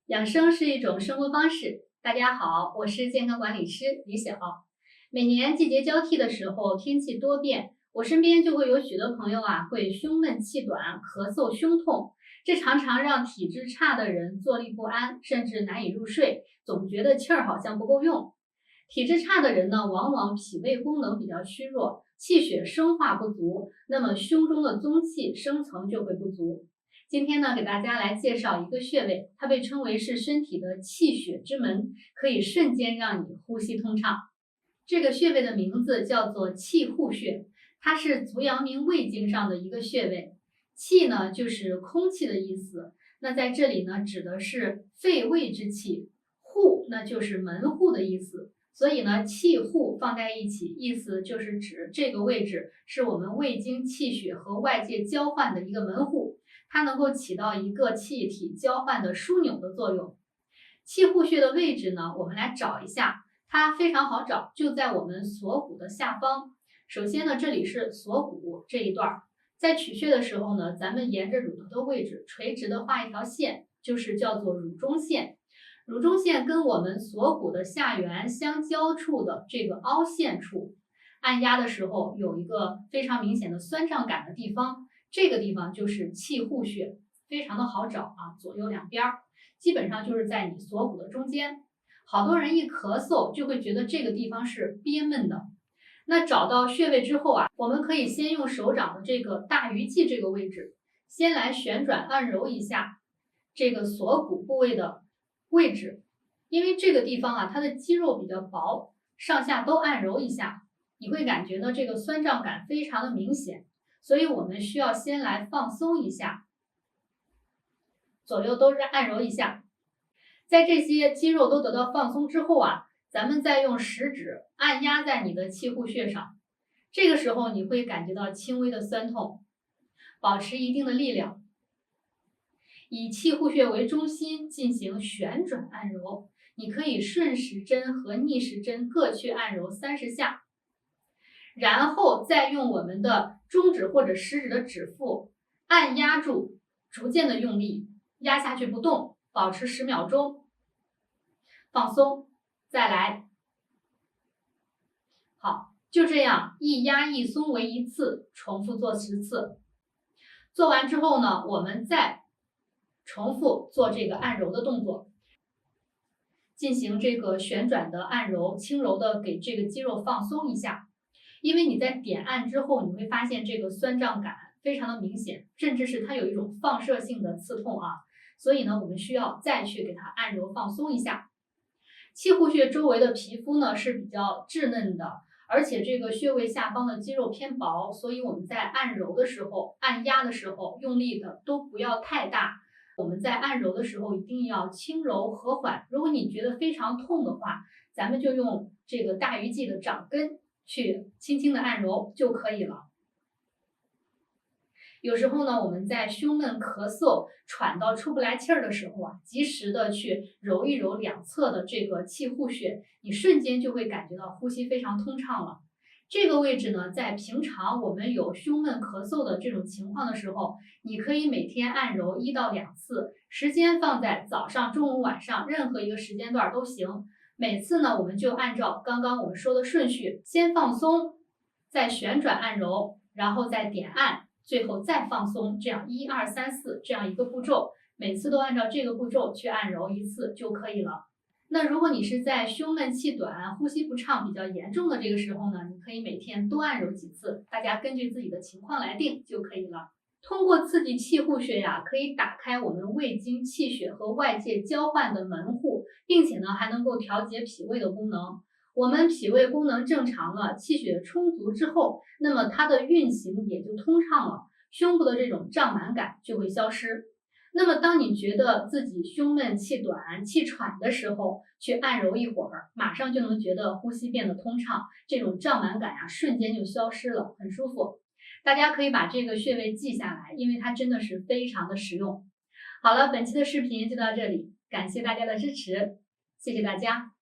养生是一种生活方式。大家好，我是健康管理师李晓。每年季节交替的时候，天气多变，我身边就会有许多朋友会胸闷气短、咳嗽、胸痛，这常常让体质差的人坐立不安，甚至难以入睡，总觉得气儿好像不够用。体质差的人呢，往往脾胃功能比较虚弱，气血生化不足，那么胸中的宗气生成就会不足。今天呢，给大家来介绍一个穴位，它被称为是身体的气血之门，可以瞬间让你呼吸通畅。这个穴位的名字叫做气户穴，它是足阳明胃经上的一个穴位。气呢，就是空气的意思，那在这里呢，指的是肺胃之气；户那就是门户的意思。所以呢，气户放在一起，意思就是指这个位置是我们胃经气血和外界交换的一个门户。它能够起到一个气体交换的枢纽的作用。气户穴的位置呢，我们来找一下，它非常好找，就在我们锁骨的下方。首先呢，这里是锁骨这一段，在取穴的时候呢，咱们沿着乳头的位置垂直的画一条线，就是叫做乳中线。乳中线跟我们锁骨的下缘相交处的这个凹陷处，按压的时候有一个非常明显的酸胀感的地方。这个地方就是气户穴，非常的好找左右两边基本上就是在你锁骨的中间。好多人一咳嗽就会觉得这个地方是憋闷的。那找到穴位之后我们可以先用手掌的这个大鱼际这个位置，先来旋转按揉一下这个锁骨部位的位置，因为这个地方它的肌肉比较薄，上下都按揉一下，你会感觉呢这个酸胀感非常的明显。所以我们需要先来放松一下，左右都按揉一下。在这些肌肉都得到放松之后咱们再用食指按压在你的气户穴上，这个时候你会感觉到轻微的酸痛，保持一定的力量，以气户穴为中心进行旋转按揉，你可以顺时针和逆时针各去按揉30下。然后再用我们的中指或者食指的指腹按压住，逐渐的用力压下去不动，保持10秒钟，放松，再来。好，就这样一压一松为一次，重复做10次。做完之后呢，我们再重复做这个按揉的动作，进行这个旋转的按揉，轻柔的给这个肌肉放松一下。因为你在点按之后，你会发现这个酸胀感非常的明显，甚至是它有一种放射性的刺痛所以呢，我们需要再去给它按揉放松一下。气户穴周围的皮肤呢是比较稚嫩的，而且这个穴位下方的肌肉偏薄，所以我们在按揉的时候、按压的时候用力的都不要太大。我们在按揉的时候一定要轻柔和缓。如果你觉得非常痛的话，咱们就用这个大鱼际的掌根去轻轻的按揉就可以了。有时候呢，我们在胸闷、咳嗽、喘到出不来气儿的时候及时的去揉一揉两侧的这个气户穴，你瞬间就会感觉到呼吸非常通畅了。这个位置呢，在平常我们有胸闷、咳嗽的这种情况的时候，你可以每天按揉1到2次，时间放在早上、中午、晚上任何一个时间段都行。每次呢，我们就按照刚刚我们说的顺序，先放松，再旋转按揉，然后再点按，最后再放松，这样1、2、3、4这样一个步骤，每次都按照这个步骤去按揉1次就可以了。那如果你是在胸闷气短、呼吸不畅比较严重的这个时候呢，你可以每天多按揉几次，大家根据自己的情况来定就可以了。通过刺激气户穴可以打开我们胃经气血和外界交换的门户，并且呢还能够调节脾胃的功能。我们脾胃功能正常了，气血充足之后，那么它的运行也就通畅了，胸部的这种胀满感就会消失。那么当你觉得自己胸闷、气短、气喘的时候，去按揉一会儿，马上就能觉得呼吸变得通畅，这种胀满感瞬间就消失了，很舒服。大家可以把这个穴位记下来，因为它真的是非常的实用。好了，本期的视频就到这里，感谢大家的支持，谢谢大家。